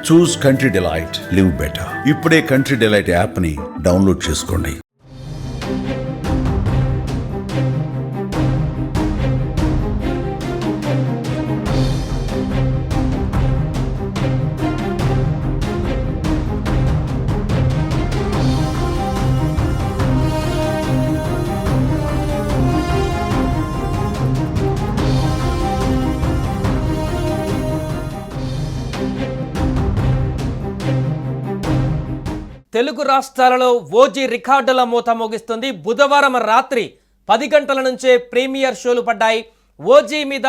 చూస్ country delight, live better. ఇప్పుడే country delight app ని download చేసుకోండి. తెలుగు రాష్ట్రాలలో ఓజీ రికార్డుల మూత మోగిస్తుంది. బుధవారం రాత్రి 10 గంటల నుంచే ప్రీమియర్ షోలు పడ్డాయి. ఓజీ మీద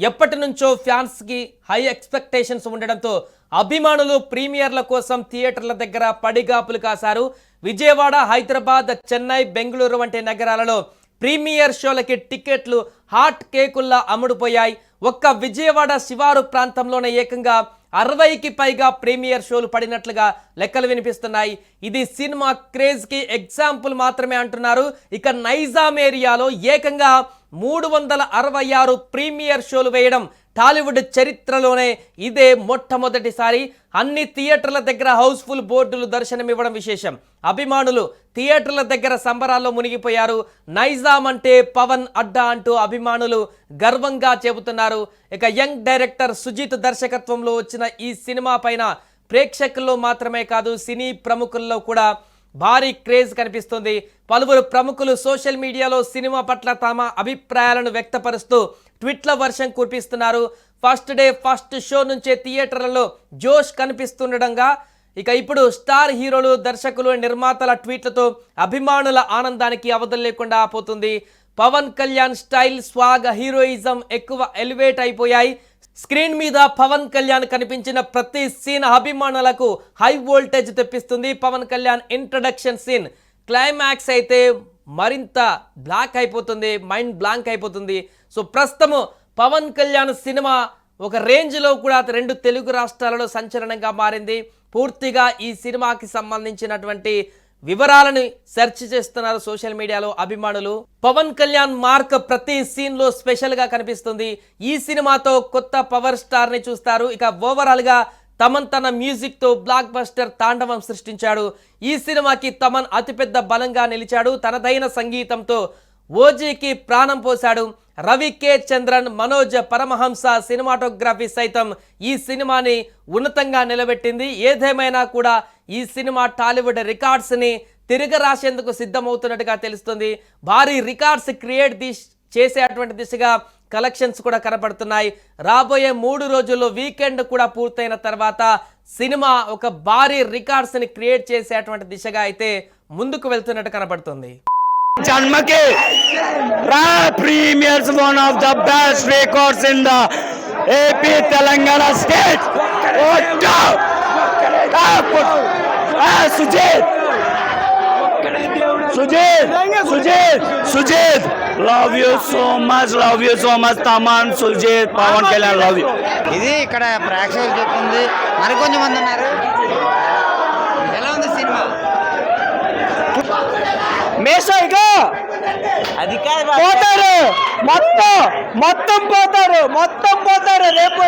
ఎప్పటి నుంచో ఫ్యాన్స్కి హై ఎక్స్పెక్టేషన్స్ ఉండడంతో అభిమానులు ప్రీమియర్ల కోసం థియేటర్ల దగ్గర పడిగాపులు కాశారు. విజయవాడ, హైదరాబాద్, చెన్నై, బెంగళూరు వంటి నగరాలలో ప్రీమియర్ షోలకి టికెట్లు హాట్ కేకుల్లా అమ్ముడుపోయాయి. ఒక్క విజయవాడ శివారు ప్రాంతంలోనే ఏకంగా 60కి పైగా ప్రీమియర్ షోలు పడినట్లుగా లెక్కలు వినిపిస్తున్నాయి. ఇది సినిమా క్రేజ్కి ఎగ్జాంపుల్ మాత్రమే అంటున్నారు. ఇక నైజాం ఏరియాలో ఏకంగా 366 ప్రీమియర్ షోలు వేయడం టాలీవుడ్ చరిత్రలోనే ఇదే మొట్టమొదటిసారి. అన్ని థియేటర్ల దగ్గర హౌస్ఫుల్ బోర్డులు దర్శనమివ్వడం విశేషం. అభిమానులు థియేటర్ల దగ్గర సంబరాల్లో మునిగిపోయారు. నైజాం అంటే పవన్ అడ్డా అంటూ అభిమానులు గర్వంగా చెబుతున్నారు. ఇక యంగ్ డైరెక్టర్ సుజిత్ దర్శకత్వంలో వచ్చిన ఈ సినిమా పైన ప్రేక్షకుల్లో మాత్రమే కాదు సినీ ప్రముఖుల్లో కూడా భారీ క్రేజ్ కనిపిస్తుంది. పలువురు ప్రముఖులు సోషల్ మీడియాలో సినిమా పట్ల తమ అభిప్రాయాలను వ్యక్తపరుస్తూ ట్వీట్ల వర్షం కురిపిస్తున్నారు. ఫస్ట్ డే ఫస్ట్ షో నుంచే థియేటర్లలో జోష్ కనిపిస్తుండగా ఇక ఇప్పుడు స్టార్ హీరోలు, దర్శకులు, నిర్మాతల ట్వీట్లతో అభిమానుల ఆనందానికి అవధులు లేకుండా పోతుంది. Pawan Kalyan style, swag, heroism ఎక్కువ ఎలివేట్ అయిపోయాయి. స్క్రీన్ మీద పవన్ కళ్యాణ్ కనిపించిన ప్రతి సీన్ అభిమానులకు హై వోల్టేజ్ తెప్పిస్తుంది. Pawan Kalyan introduction scene climax అయితే మరింత బ్లాక్ అయిపోతుంది, మైండ్ బ్లాంక్ అయిపోతుంది. సో ప్రస్తుతము పవన్ కళ్యాణ్ సినిమా ఒక రేంజ్లో కూడా 2 తెలుగు రాష్ట్రాలలో సంచలనంగా మారింది. పూర్తిగా ఈ సినిమాకి సంబంధించినటువంటి వివరాలను సెర్చ్ చేస్తున్నారు సోషల్ మీడియాలో అభిమానులు. పవన్ కళ్యాణ్ మార్క్ ప్రతి సీన్ లో స్పెషల్ గా కనిపిస్తుంది. ఈ సినిమాతో కొత్త పవర్ స్టార్ ని చూస్తారు. ఇక ఓవరాల్ గా తమన్ తన మ్యూజిక్ తో బ్లాక్ బస్టర్ తాండవం సృష్టించాడు. ఈ సినిమాకి తమన్ అతిపెద్ద బలంగా నిలిచాడు. తనదైన సంగీతంతో ఓజీకి ప్రాణం పోశాడు. రవి కే చంద్రన్, మనోజ్ పరమహంస సినిమాటోగ్రఫీ సైతం ఈ సినిమాని ఉన్నతంగా నిలబెట్టింది. ఏదేమైనా కూడా ఈ సినిమా టాలీవుడ్ రికార్డ్స్ని తిరిగి రాసేందుకు సిద్ధమవుతున్నట్టుగా తెలుస్తుంది. భారీ రికార్డ్స్ క్రియేట్ చేసేటువంటి దిశగా కలెక్షన్స్ కూడా కనపడుతున్నాయి. రాబోయే 3 రోజుల్లో వీకెండ్ కూడా పూర్తయిన తర్వాత సినిమా ఒక భారీ రికార్డ్స్ని క్రియేట్ చేసేటువంటి దిశగా అయితే ముందుకు వెళ్తున్నట్టు కనపడుతుంది. Janmake premieres one of the best records in the AP Telangana state. Sujit, love you so much, Taman, Sujit, Pawan Kalyan, love you. ఇది ఇక్కడ ప్రేక్షకులు చెప్తుంది. మరికొంచెం మంది ఉన్నారు. ఎలా ఉంది సినిమా? మేషాయిగా అది పోతారు, మొత్తం పోతారు రేపు.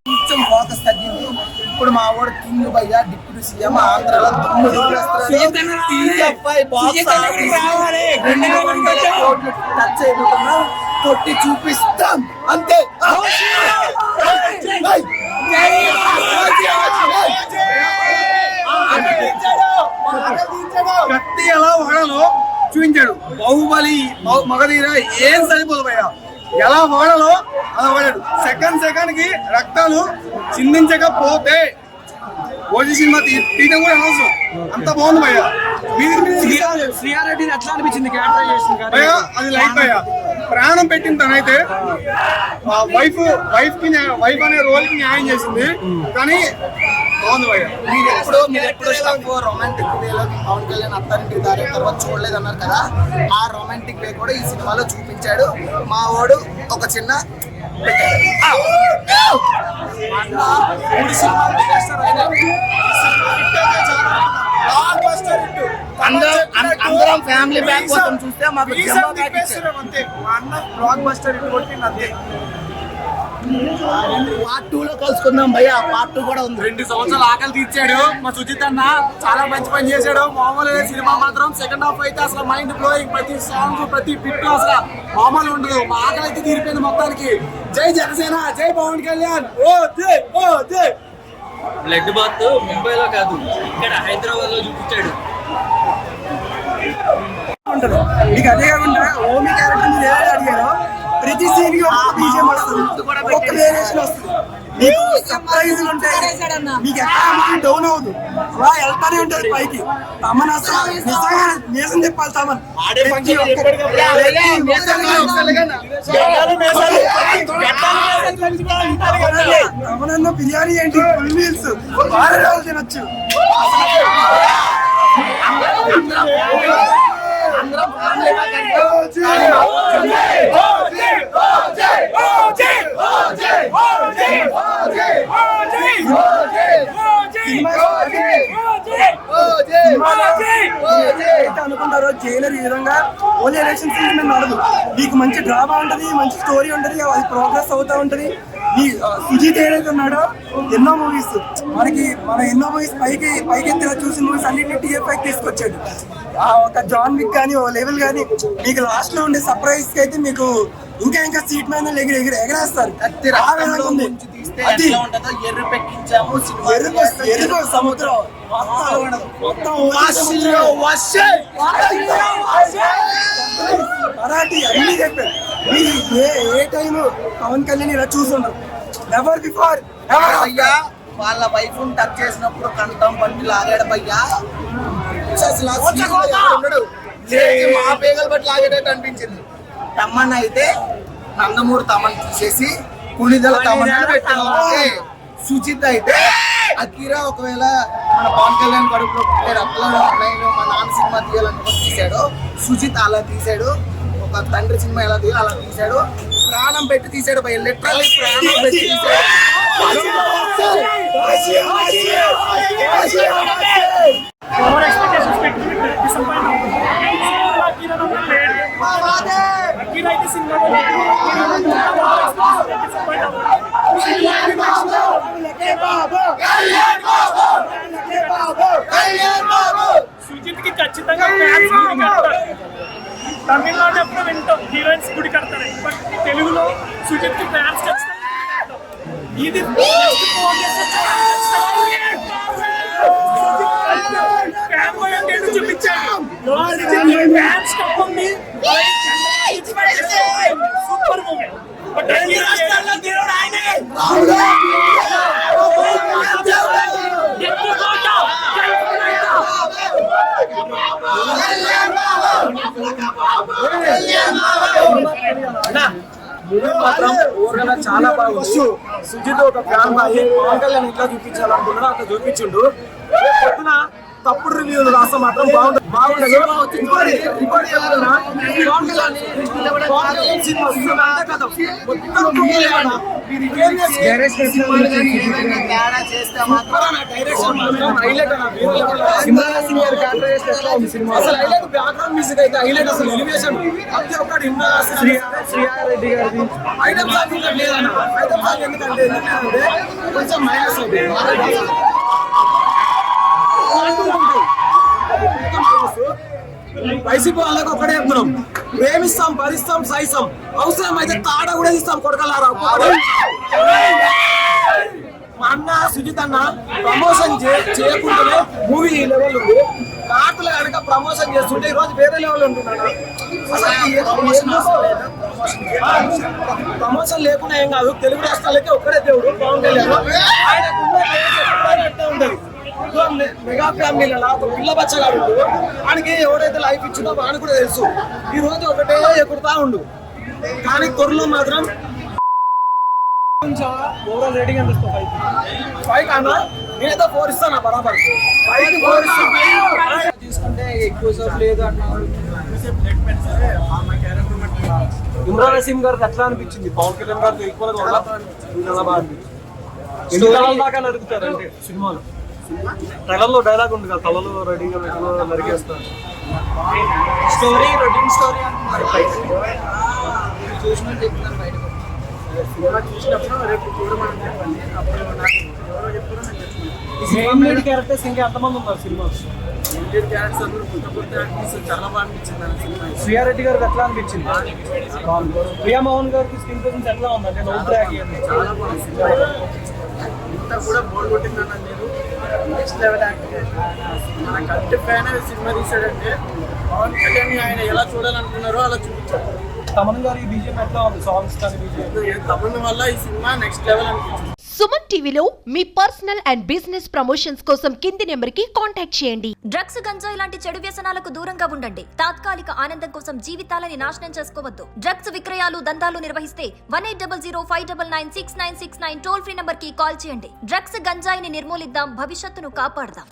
కొంచెం ఫోకస్ తగ్గింది. ఇప్పుడు మా వాడు కింగ్ భయ్యా, డిప్యూటీ సీఎం, ఆంధ్రలో టచ్ అయిపోతున్నా, కొట్టి చూపిస్తాం అంతే. కత్తి ఎలా వాడాలో చూపించాడు. బాహుబలి, మగధీర ఏం సరిపోదు భయ్యా. ఎలా వాడాలో అలా వాడాడు. సెకండ్ కి రక్తాలు చిందించకపోతే ఓజీ సినిమా తీయడం కూడా అనవసరం. అంత బాగుంది భయ్యా. శ్రీయారెడ్డి ఎట్లా అనిపించింది భయ్యా? అది లైఫ్ భయ్యా. ప్రాణం పెట్టిన తనైతే వైఫ్ అనే రోల్ కి న్యాయం చేసింది. కానీ బాగుంది భయ్యా. మీరు ఎప్పుడు రొమాంటిక్ వేలో పవన్ కళ్యాణ్ అత్తారింటికి దారి తర్వాత చూడలేదు అన్నారు కదా, ఆ రొమాంటిక్ వే కూడా ఈ సినిమాలో చూపించాడు. మా వాడు ఒక చిన్న అందరం ఫ్యామిలీ బ్యాక్ కోసం చూస్తే మాకు అంతే. మా అన్న బ్లాక్ బస్టర్ హిట్ కొట్టింది అంతే. పార్ట్ 2 లో కలుసుకుందాం భయ్య. పార్ట్ 2 కూడా ఉంది. 2 సంవత్సరాలు ఆకలి తీర్చాడు మా సుజిత్ అన్న. చాలా మంచి పని చేశాడు. మామూలు సినిమా మాత్రం సెకండ్ హాఫ్ అయితే అసలు మైండ్ బ్లోయింగ్. ప్రతి సాంగ్ ప్రతి బిట్ అసలు మామూలు ఉండదు. మా ఆకలి అయితే తీరిపోయింది మొత్తానికి. జై జనసేన, జై పవన్ కళ్యాణ్. ఓ జై, ఓ జై. బ్లడ్ బాత్ ముంబైలో కాదు, ఇక్కడ హైదరాబాద్ లో చూపించాడు. మీకు అదే కాకుండా ఓమి క్యారెక్టర్ మీరు ఏదైతే అడిగారో ప్రతి సీన్ కి ఒక బీజిఎం వస్తుంది, ఒక వేరియేషన్ వస్తుంది. మీకు సర్ప్రైజ్లు ఉంటాయి. మీకు ఎక్కడ డౌన్ అవ్వదు, అలా వెళ్తానే ఉంటుంది పైకి. తమన్ అసలు నిజంగా నేసం చెప్పాలి. తమన్ తమనన్న బిర్యానీ ఏంటి, ఫుల్ మీల్స్ వారం రోజులు తినొచ్చు. అనుకుంటారో జైలర్ ఈ విధంగా ఓన్లీ ఎలక్షన్ సీజన్ నడదు. మీకు మంచి డ్రామా ఉంటది, మంచి స్టోరీ ఉంటది, అది ప్రోగ్రెస్ అవుతా ఉంటది. ఈ సుజిత్ ఏదైతే ఉన్నాడో ఎన్నో మూవీస్ మన ఎన్నో మూవీస్ పైకెత్తిలా చూసిన మూవీస్ అన్నింటినీ టీఎఫ్ఐ తీసుకొచ్చాడు. ఒక జాన్ విక్ కానీ ఓ లెవెల్ కానీ మీకు లాస్ట్ లో ఉండే సర్ప్రైజ్ కి అయితే మీకు ఇంకా సీట్ మీద ఎగరేస్తారు. ఎరుపు సముద్రం మరాఠీ అన్ని చెప్పారు. మీరు ఏ టైం పవన్ కళ్యాణ్ ఇలా చూసుండ్రు. నెవర్ బిఫోర్ అయ్యా వాళ్ళ వైఫ్ టచ్ చేసినప్పుడు కంఠం పట్టి లాగాడు భయ్యా. మా పేగలు బట్టి లాగేటట్టు అనిపించింది. తమ్మన్ అయితే నందమూరి తమ్మన్ తీసేసి పులిదల తమ్మన్ పెట్టాను. సుచిత్ అయితే అకీరా ఒకవేళ మన పవన్ కళ్యాణ్ కడుపులో రక్తలో నేను మా నాన్న సినిమా తీయాలనుకుని తీశాడు. సుజిత్ అలా తీశాడు. ఒక తండ్రి సినిమా ఎలా తీయాలి అలా తీశాడు. ప్రాణం పెట్టి తీశాడు భయ, లిటరల్లీ ప్రాణం పెట్టి తీశాడు. సుజిత్ కి ఖచ్చితంగా ఫ్యాన్స్ గుడి కడతారు. తమిళనాడు ఎప్పుడు వింటాం హీరోయిన్స్ గుడి కడతారు, బట్ తెలుగులో సుజిత్ కి ఫ్యాన్స్ ఖచ్చితంగా ఇది చూపించాడు. Super movie. బట్ చాలా బాగుంది. సుజిత్ ఒక ఫ్యాన్ బాయ్ పవన్ కళ్యాణ్ ఇట్లా చూపించాలనుకున్నాడు, అట్లా చూపించిండు. పొద్దున తప్పుడు రివ్యూలు రాస్తా మాత్రం బాగుండదు. అసలు హైలైట్ బ్యాక్గ్రౌండ్ మ్యూజిక్ అయితే హైలైట్. అసలు ఎలివేషన్ ప్రతి ఒక్కటి శ్రీయారెడ్డి గారిది ఐటమ్ సాంగ్ లేదన్న. ఐటమ్ సాంగ్ ఎందుకంటే కొంచెం మైనస్ అవుతుంది. వైసీపీ వాళ్ళకి ఒక్కడే చెప్తున్నాం, ప్రేమిస్తాం, భరిస్తాం, సహిస్తాం, అవసరం అయితే తాడ కూడా ఇస్తాం. కొడకలారా మా అన్న సుజిత్ అన్న ప్రమోషన్ చేయకుండానే మూవీ ఈ లెవెల్ ఉంది. కాకులు కనుక ప్రమోషన్ చేస్తుంటే ఈ రోజు వేరే లెవెల్ ఉంటున్నాడు. ప్రమోషన్ లేకుండా ఏం కాదు. తెలుగు రాష్ట్రాలకి ఒక్కడే దేవుడు పవన్ కళ్యాణ్. ఆయనకు ఉంటది మెగా ఫ్యామిలీలో ఒక పిల్ల బచ్చగాడు వాడికి ఎవరైతే లైఫ్ ఇచ్చిందో వాడిని కూడా తెలుసు. ఈ రోజు ఒకటే ఎగురుతా ఉండు, కానీ త్వరలో మాత్రం ఓవరాల్ రేటింగ్ ఎంత ఇస్తావు? 5 అన్నా. నేనైతే 4 ఇస్తాను బరాబర్. 4 తీసుకుంటే ఎక్కువ సేపు లేదు అన్నారు. ఇమ్రాన్ హసీం గారికి ఎట్లా అనిపించింది? పవన్ కళ్యాణ్ గారికి ఈక్వల్ గా చాలా బాగా అనిపించింది. ఎన్ని కాలం దాకా నడుగుతారంటే సినిమాలో ట్రైలర్లో డైలాగ్ ఉంది కదా, తలలో రెడీగా నరిగేస్తారు. స్టోరీ రొటీన్ స్టోరీ అంటున్నారు. చూసిన చెప్తున్నాను బయటకు సినిమా చూసినప్పుడు రేపు చూడమని చెప్పండి, అప్పుడు నాకు ఎవరో చెప్తారో నేను చెప్తాను. మెయిన్ లీడ్ క్యారెక్టర్స్ ఇంకా ఎంతమంది ఉన్నారు సినిమా? ఇండియన్ క్యారెక్టర్స్ అందరూ కొత్త కొత్త యాక్టర్స్ చాలా బాగా అనిపించింది ఆ సినిమా. శ్రీయారెడ్డి గారికి ఎట్లా అనిపించింది? ప్రియా మోహన్ గారికి స్క్రీన్ ప్రెజెన్స్ ఎట్లా ఉంది? అంటే నో ట్రాక్ చాలా బాగుంది సినిమా. ఇంత కూడా బోర్ కొట్టిందన్న లేదు, నెక్స్ట్ లెవెల్ యాక్టింగ్. మన కంటి ఫ్యాన్ సినిమా తీసాడంటే పవన్ కళ్యాణ్ ఆయన ఎలా చూడాలనుకున్నారో అలా చూపించారు. తమన్ గారి బీజిఎం ఎట్లా ఉంది? సాంగ్స్ కానీ బీజిఎం తమిళ వల్ల ఈ సినిమా నెక్స్ట్ లెవెల్ అనిపించింది. సుమన్ టీవీలో మీ పర్సనల్ అండ్ బిజినెస్ ప్రమోషన్స్ కోసం కింది నెంబర్కి కాంటాక్ట్ చేయండి. డ్రగ్స్, గంజాయి లాంటి చెడు వ్యసనాలకు దూరంగా ఉండండి. తాత్కాలిక ఆనందం కోసం జీవితాలని నాశనం చేసుకోవద్దు. డ్రగ్స్ విక్రయాలు, దందాలు నిర్వహిస్తే 1800-599-6969 టోల్ ఫ్రీ నంబర్ కి కాల్ చేయండి. డ్రగ్స్, గంజాయిని నిర్మూలిద్దాం, భవిష్యత్తును కాపాడదాం.